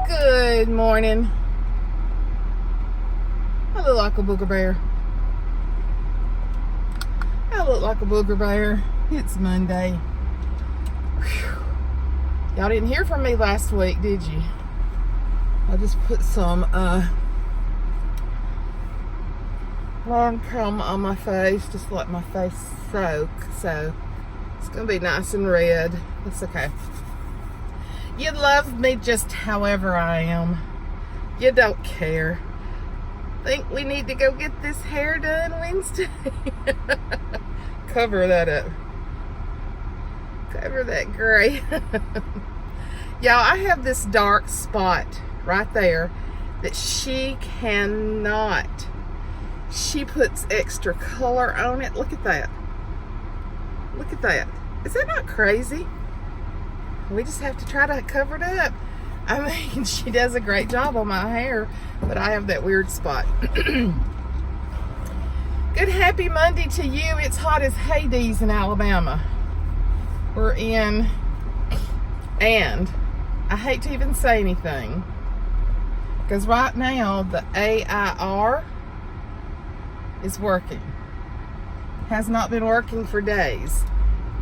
Good morning. I look like a booger bear. It's Monday. Whew. Y'all didn't hear from me last week, did you? I just put some lawn crumb on my face, just to let my face soak. So it's gonna be nice and red. It's okay. You love me just however I am. You don't care. Think we need to go get this hair done Wednesday? Cover that up. Cover that gray. Y'all, I have this dark spot right there that she cannot. She puts extra color on it. Look at that. Look at that. Is that not crazy? We just have to try to cover it up. I mean, she does a great job on my hair, but I have that weird spot. Good happy Monday to you. It's hot as Hades in Alabama. We're in, and I hate to even say anything, because right now the AIR is working. Has not been working for days.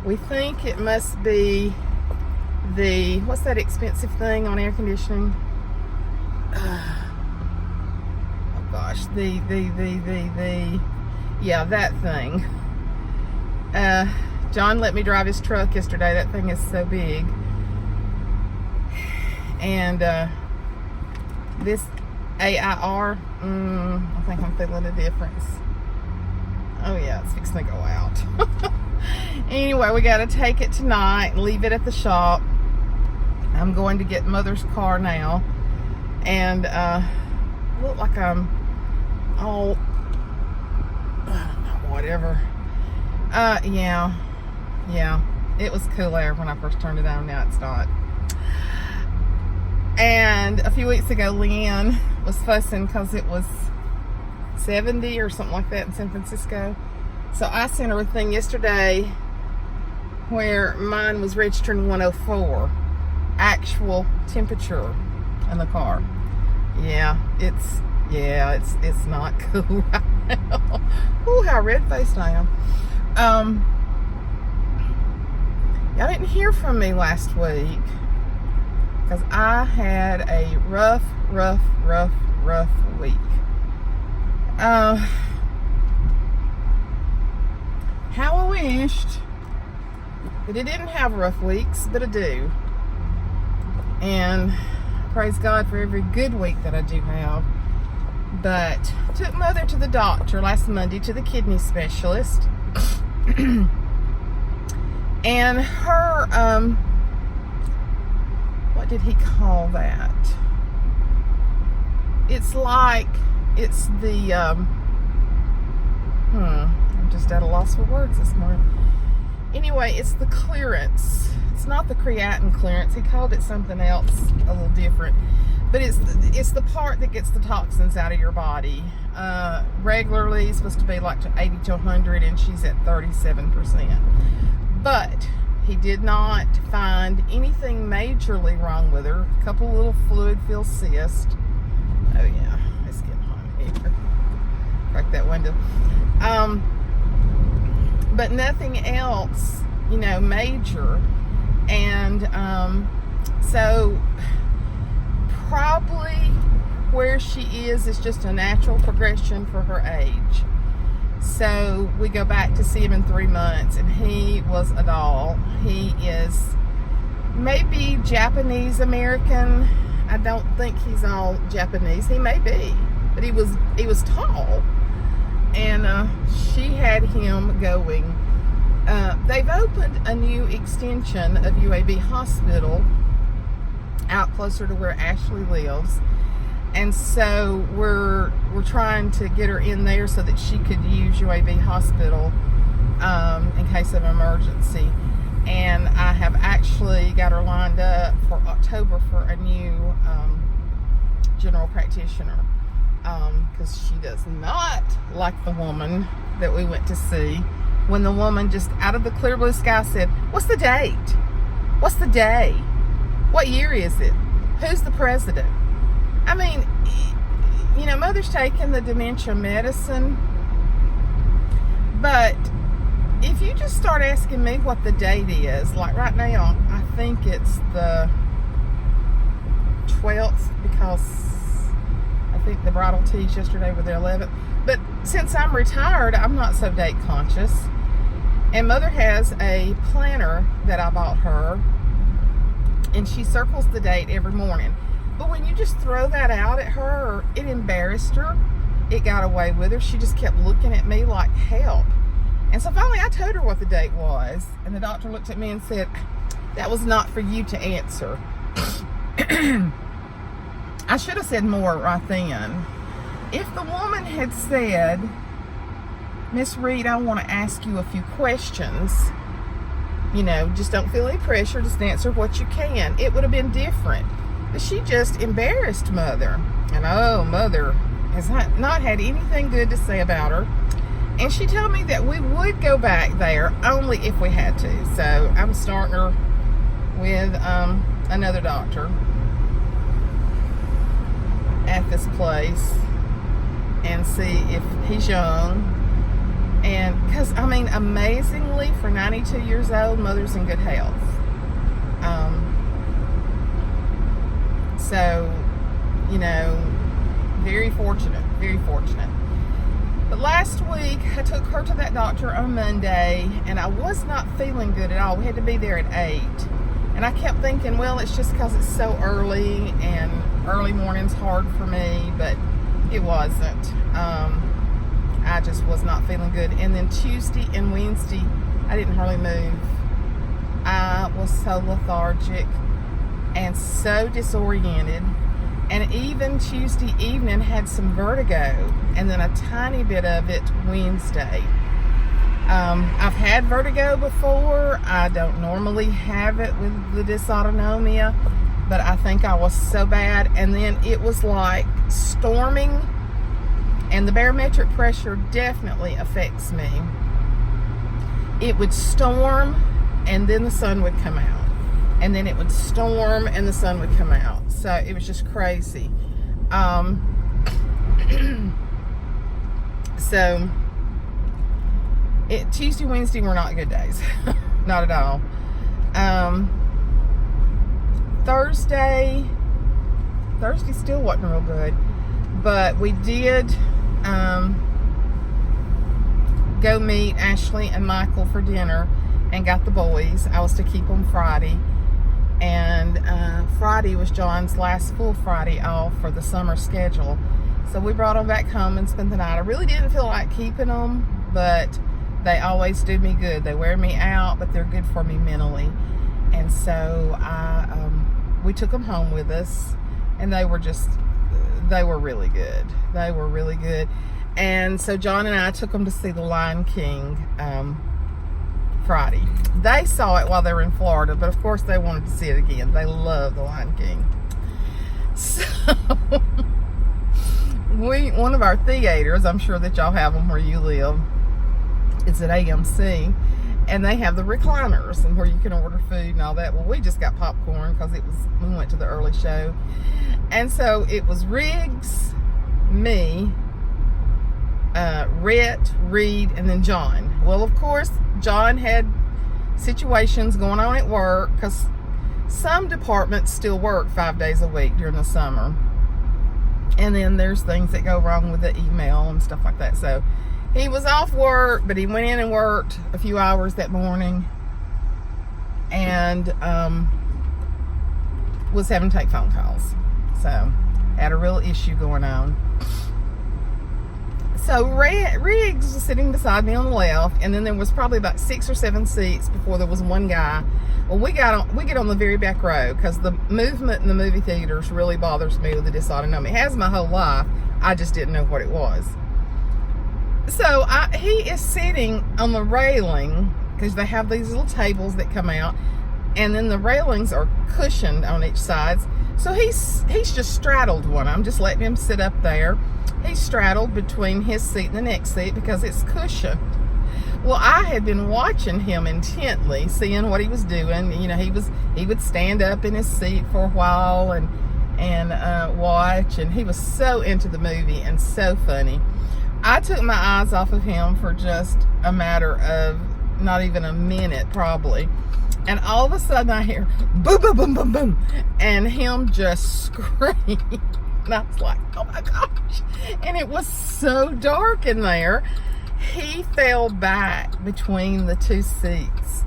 We think it must be the, what's that expensive thing on air conditioning? Oh gosh, yeah, that thing. John let me drive his truck yesterday. That thing is so big. And this AIR, I think I'm feeling a difference. Oh yeah, it's fixing to go out. Anyway, we got to take it tonight and leave it at the shop. I'm going to get Mother's car now, and look like I'm all whatever. Yeah, it was cool air when I first turned it on. Now it's not. And a few weeks ago, Leanne was fussing because it was 70 or something like that in San Francisco. So I sent her a thing yesterday where mine was registering 104 actual temperature in the car. It's not cool right now. Ooh, how red-faced I am. Y'all didn't hear from me last week because I had a rough week. How I wished that it didn't have rough weeks, but I do. And praise God for every good week that I do have. But took Mother to the doctor last Monday, to the kidney specialist. And her, what did he call that? It's like, it's the, I'm just at a loss for words this morning. Anyway, it's the clearance. It's not the creatinine clearance. He called it something else a little different. But it's the part that gets the toxins out of your body. Regularly, it's supposed to be like 80 to 100, and she's at 37%. But he did not find anything majorly wrong with her. A couple little fluid-filled cysts. Oh yeah, it's getting hot here. Crack that window. But nothing else, major. And so probably where she is just a natural progression for her age. So we go back to see him in 3 months, and he was a doll. He is maybe Japanese American. I don't think he's all Japanese. He may be, but he was tall, and she had him going. They've opened a new extension of UAB Hospital out closer to where Ashley lives, and so we're trying to get her in there so that she could use UAB Hospital in case of an emergency. And I have actually got her lined up for October for a new general practitioner, because she does not like the woman that we went to see, when the woman just out of the clear blue sky said, "What's the date? What's the day? What year is it? Who's the president? I mean, you know, Mother's taking the dementia medicine, but if you just start asking me what the date is, like right now, I think it's the 12th, because I think the bridal teas yesterday were the 11th. But since I'm retired, I'm not so date conscious. And Mother has a planner that I bought her, and she circles the date every morning. But when you just throw that out at her, it embarrassed her. It got away with her. She just kept looking at me like, help. And so finally I told her what the date was. And the doctor looked at me and said, that was not for you to answer. I should have said more right then. If the woman had said, Miss Reed, I want to ask you a few questions, you know, just don't feel any pressure, just answer what you can, it would have been different. But she just embarrassed Mother. And oh, Mother has not had anything good to say about her. And she told me that we would go back there only if we had to. So I'm starting her with another doctor at this place and see if he's young. And because, I mean, amazingly, for 92 years old, Mother's in good health. So, you know, very fortunate, very fortunate. But last week, I took her to that doctor on Monday, and I was not feeling good at all. We had to be there at 8. And I kept thinking, well, it's just because it's so early, and early morning's hard for me, but it wasn't. I just was not feeling good. And then Tuesday and Wednesday, I didn't hardly move. I was so lethargic and so disoriented. And even Tuesday evening had some vertigo, and then a tiny bit of it Wednesday. I've had vertigo before. I don't normally have it with the dysautonomia, but I think I was so bad. And then it was like storming, and the barometric pressure definitely affects me. It would storm, and then the sun would come out. And then it would storm, and the sun would come out. So it was just crazy. So Tuesday, Wednesday were not good days. Not at all. Thursday still wasn't real good. But we did go meet Ashley and Michael for dinner and got the boys. I was to keep them Friday. And Friday was John's last full Friday off for the summer schedule. So we brought them back home and spent the night. I really didn't feel like keeping them, but they always do me good. They wear me out, but they're good for me mentally. And so we took them home with us, and they were really good. They were really good. And so John and I took them to see The Lion King Friday. They saw it while they were in Florida, but of course they wanted to see it again. They love The Lion King. So one of our theaters, I'm sure that y'all have them where you live, is at AMC, and they have the recliners and where you can order food and all that. Well, we just got popcorn because we went to the early show. And so it was Riggs, me, Rhett, Reed, and then John. Well, of course, John had situations going on at work because some departments still work 5 days a week during the summer. And then there's things that go wrong with the email and stuff like that. So he was off work, but he went in and worked a few hours that morning and was having to take phone calls. So had a real issue going on. So Riggs was sitting beside me on the left, and then there was probably about 6 or 7 seats before there was one guy. Well, we get on the very back row because the movement in the movie theaters really bothers me with the dysautonomia. It has my whole life. I just didn't know what it was. So he is sitting on the railing because they have these little tables that come out, and then the railings are cushioned on each side. So he's just straddled one. I'm just letting him sit up there. He's straddled between his seat and the next seat because it's cushioned. Well, I had been watching him intently, seeing what he was doing. You know, he would stand up in his seat for a while and watch, and he was so into the movie and so funny. I took my eyes off of him for just a matter of not even a minute, probably. And all of a sudden I hear boom, boom, boom, boom, boom, and him just scream. And I was like, oh my gosh. And it was so dark in there. He fell back between the two seats.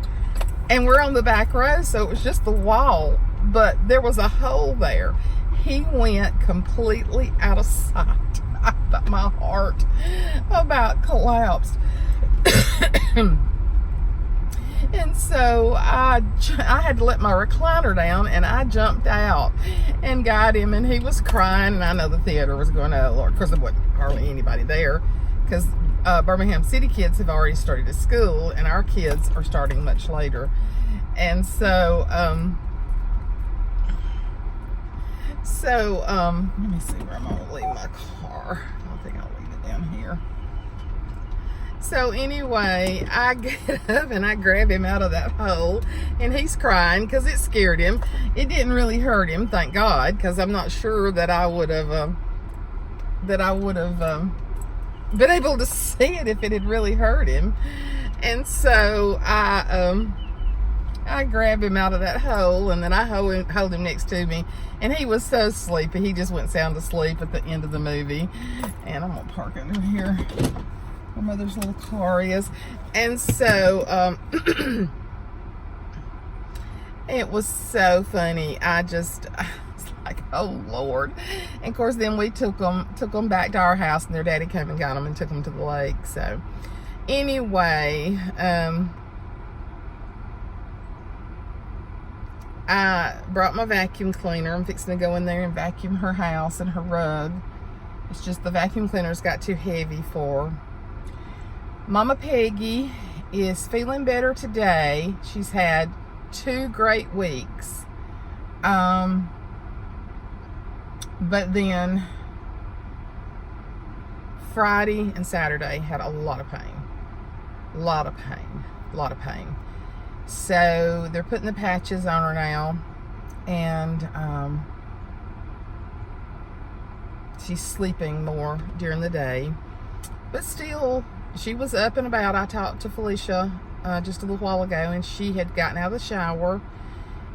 And we're on the back row, so it was just the wall. But there was a hole there. He went completely out of sight. My heart about collapsed. And so I had to let my recliner down, and I jumped out and got him, and he was crying. And I know the theater was going, oh Lord, because there wasn't hardly anybody there, because Birmingham City kids have already started to school, and our kids are starting much later. And so let me see where I'm going to leave my car. I don't think I'll leave it down here. So anyway, I get up and I grab him out of that hole, and he's crying because it scared him. It didn't really hurt him, thank God, because I'm not sure that I would have been able to see it if it had really hurt him. And so I grabbed him out of that hole, and then I hold him next to me, and he was so sleepy. He just went sound asleep at the end of the movie. And I'm gonna park under here where Mother's little car is. And so it was so funny. I was like, oh Lord. And of course then we took them back to our house, and their daddy came and got them and took them to the lake. So anyway, I brought my vacuum cleaner. I'm fixing to go in there and vacuum her house and her rug. It's just the vacuum cleaner's got too heavy for her. Mama Peggy is feeling better today. She's had 2 great weeks. But then Friday and Saturday had a lot of pain. A lot of pain. So they're putting the patches on her now, and she's sleeping more during the day, but still she was up and about. I talked to Felicia just a little while ago, and she had gotten out of the shower,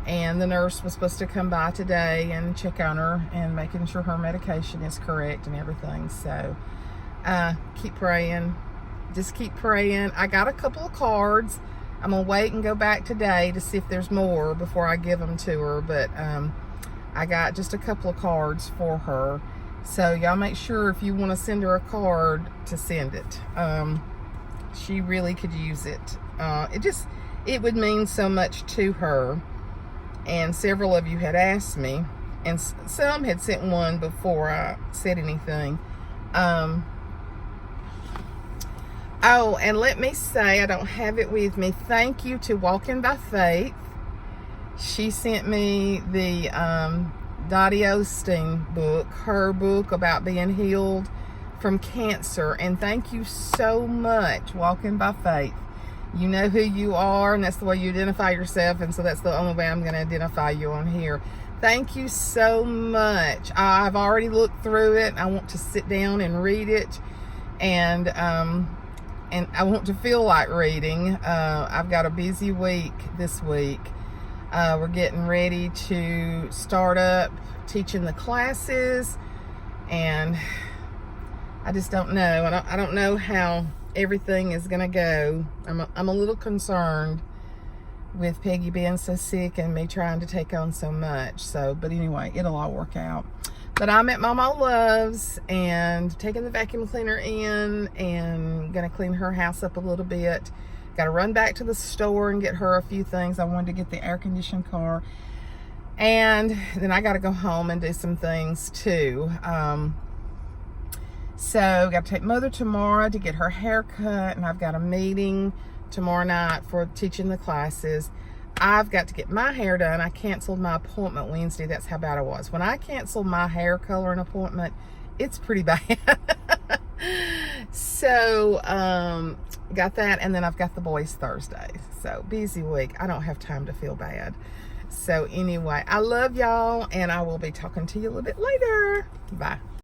and the nurse was supposed to come by today and check on her and making sure her medication is correct and everything. So keep praying, just keep praying. I got a couple of cards. I'm going to wait and go back today to see if there's more before I give them to her. But I got just a couple of cards for her. So y'all make sure if you want to send her a card to send it. She really could use it. It would mean so much to her. And several of you had asked me. And some had sent one before I said anything. Oh, and let me say, I don't have it with me. Thank you to Walking by Faith. She sent me the Dottie Osteen book, her book about being healed from cancer. And thank you so much, Walking by Faith. You know who you are, and that's the way you identify yourself. And so that's the only way I'm going to identify you on here. Thank you so much. I've already looked through it. I want to sit down and read it. And I want to feel like reading. I've got a busy week this week. We're getting ready to start up teaching the classes, and I just don't know. I don't know how everything is going to go. I'm a little concerned with Peggy being so sick and me trying to take on so much. So, but anyway, it'll all work out. But I'm at Mama Loves and taking the vacuum cleaner in and going to clean her house up a little bit. Got to run back to the store and get her a few things. I wanted to get the air-conditioned car. And then I got to go home and do some things too. So got to take Mother tomorrow to get her hair cut. And I've got a meeting tomorrow night for teaching the classes. I've got to get my hair done. I canceled my appointment Wednesday. That's how bad I was. When I cancel my hair coloring appointment, it's pretty bad. So got that, and then I've got the boys Thursday. So busy week. I don't have time to feel bad. So anyway, I love y'all, and I will be talking to you a little bit later. Bye.